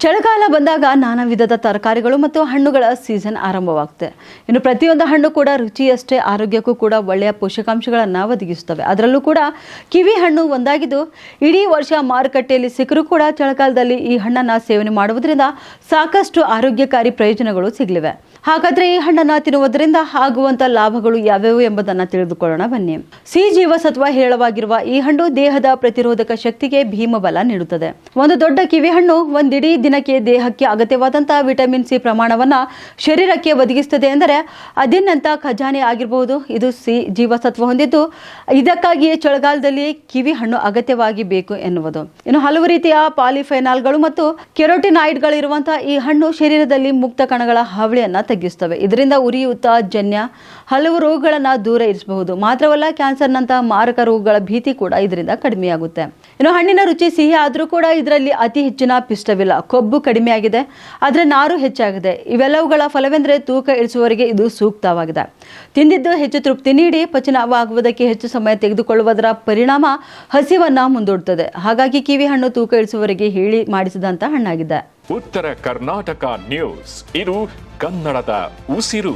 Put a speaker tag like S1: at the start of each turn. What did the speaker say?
S1: ಚಳಿಗಾಲ ಬಂದಾಗ ನಾನಾ ವಿಧದ ತರಕಾರಿಗಳು ಮತ್ತು ಹಣ್ಣುಗಳ ಸೀಸನ್ ಆರಂಭವಾಗುತ್ತೆ. ಇನ್ನು ಪ್ರತಿಯೊಂದು ಹಣ್ಣು ಕೂಡ ರುಚಿಯಷ್ಟೇ ಆರೋಗ್ಯಕ್ಕೂ ಕೂಡ ಒಳ್ಳೆಯ ಪೋಷಕಾಂಶಗಳನ್ನು ಒದಗಿಸುತ್ತವೆ. ಅದರಲ್ಲೂ ಕೂಡ ಕಿವಿ ಹಣ್ಣು ಒಂದಾಗಿದ್ದು ಇಡೀ ವರ್ಷ ಮಾರುಕಟ್ಟೆಯಲ್ಲಿ ಸಿಕ್ಕರೂ ಕೂಡ ಚಳಿಗಾಲದಲ್ಲಿ ಈ ಹಣ್ಣನ್ನು ಸೇವನೆ ಮಾಡುವುದರಿಂದ ಸಾಕಷ್ಟು ಆರೋಗ್ಯಕಾರಿ ಪ್ರಯೋಜನಗಳು ಸಿಗಲಿವೆ. ಹಾಗಾದ್ರೆ ಈ ಹಣ್ಣನ್ನು ತಿನ್ನುವುದರಿಂದ ಆಗುವಂತ ಲಾಭಗಳು ಯಾವ್ಯಾವು ಎಂಬುದನ್ನು ತಿಳಿದುಕೊಳ್ಳೋಣ ಬನ್ನಿ. ಸಿ ಜೀವಸತ್ವ ಹೇರಳವಾಗಿರುವ ಈ ಹಣ್ಣು ದೇಹದ ಪ್ರತಿರೋಧಕ ಶಕ್ತಿಗೆ ಭೀಮಬಲ ನೀಡುತ್ತದೆ. ಒಂದು ದೊಡ್ಡ ಕಿವಿ ಹಣ್ಣು ಒಂದಿಡೀ ದಿನಕ್ಕೆ ದೇಹಕ್ಕೆ ಅಗತ್ಯವಾದಂತಹ ವಿಟಮಿನ್ ಸಿ ಪ್ರಮಾಣವನ್ನ ಶರೀರಕ್ಕೆ ಒದಗಿಸುತ್ತದೆ ಎಂದರೆ ಅದೇನಂತ ಖಜಾನೆ ಆಗಿರಬಹುದು. ಇದು ಸಿ ಜೀವಸತ್ವ ಹೊಂದಿದ್ದು ಇದಕ್ಕಾಗಿಯೇ ಚಳಿಗಾಲದಲ್ಲಿ ಕಿವಿ ಹಣ್ಣು ಅಗತ್ಯವಾಗಿ ಬೇಕು ಎನ್ನುವುದು. ಇನ್ನು ಹಲವು ರೀತಿಯ ಪಾಲಿಫೆನಾಲ್ಗಳು ಮತ್ತು ಕೆರೋಟಿನಾಯ್ಡ್ಗಳಿರುವಂತಹ ಈ ಹಣ್ಣು ಶರೀರದಲ್ಲಿ ಮುಕ್ತ ಕಣಗಳ ಹಾವಳಿಯನ್ನ ತಗ್ಗಿಸುತ್ತವೆ. ಇದರಿಂದ ಉರಿಯೂತ ಜನ್ಯ ಹಲವು ರೋಗಗಳನ್ನ ದೂರ ಇರಿಸಬಹುದು. ಮಾತ್ರವಲ್ಲ, ಕ್ಯಾನ್ಸರ್ನಂತಹ ಮಾರಕ ರೋಗಗಳ ಭೀತಿ ಕೂಡ ಇದರಿಂದ ಕಡಿಮೆಯಾಗುತ್ತೆ. ಇನ್ನು ಹಣ್ಣಿನ ರುಚಿ ಸಿಹಿ ಆದರೂ ಕೂಡ ಇದರಲ್ಲಿ ಅತಿ ಹೆಚ್ಚಿನ ಪಿಷ್ಟವಿಲ್ಲ. ಕೊಬ್ಬು ಕಡಿಮೆ ಆಗಿದೆ, ಆದರೆ ನಾರು ಹೆಚ್ಚಾಗಿದೆ. ಇವೆಲ್ಲವುಗಳ ಫಲವೆಂದರೆ ತೂಕ ಇಳಿಸುವವರಿಗೆ ಇದು ಸೂಕ್ತವಾಗಿದೆ. ತಿಂದಿದ್ದು ಹೆಚ್ಚು ತೃಪ್ತಿ ನೀಡಿ ಪಚನವಾಗುವುದಕ್ಕೆ ಹೆಚ್ಚು ಸಮಯ ತೆಗೆದುಕೊಳ್ಳುವುದರ ಪರಿಣಾಮ ಹಸಿವನ್ನ ಮುಂದೂಡುತ್ತದೆ. ಹಾಗಾಗಿ ಕಿವಿ ಹಣ್ಣು ತೂಕ ಇಳಿಸುವವರಿಗೆ ಹೇಳಿ ಮಾಡಿಸಿದಂತ ಹಣ್ಣಾಗಿದೆ.
S2: ಉತ್ತರ ಕರ್ನಾಟಕ ನ್ಯೂಸ್, ಇದು ಕನ್ನಡದ ಉಸಿರು.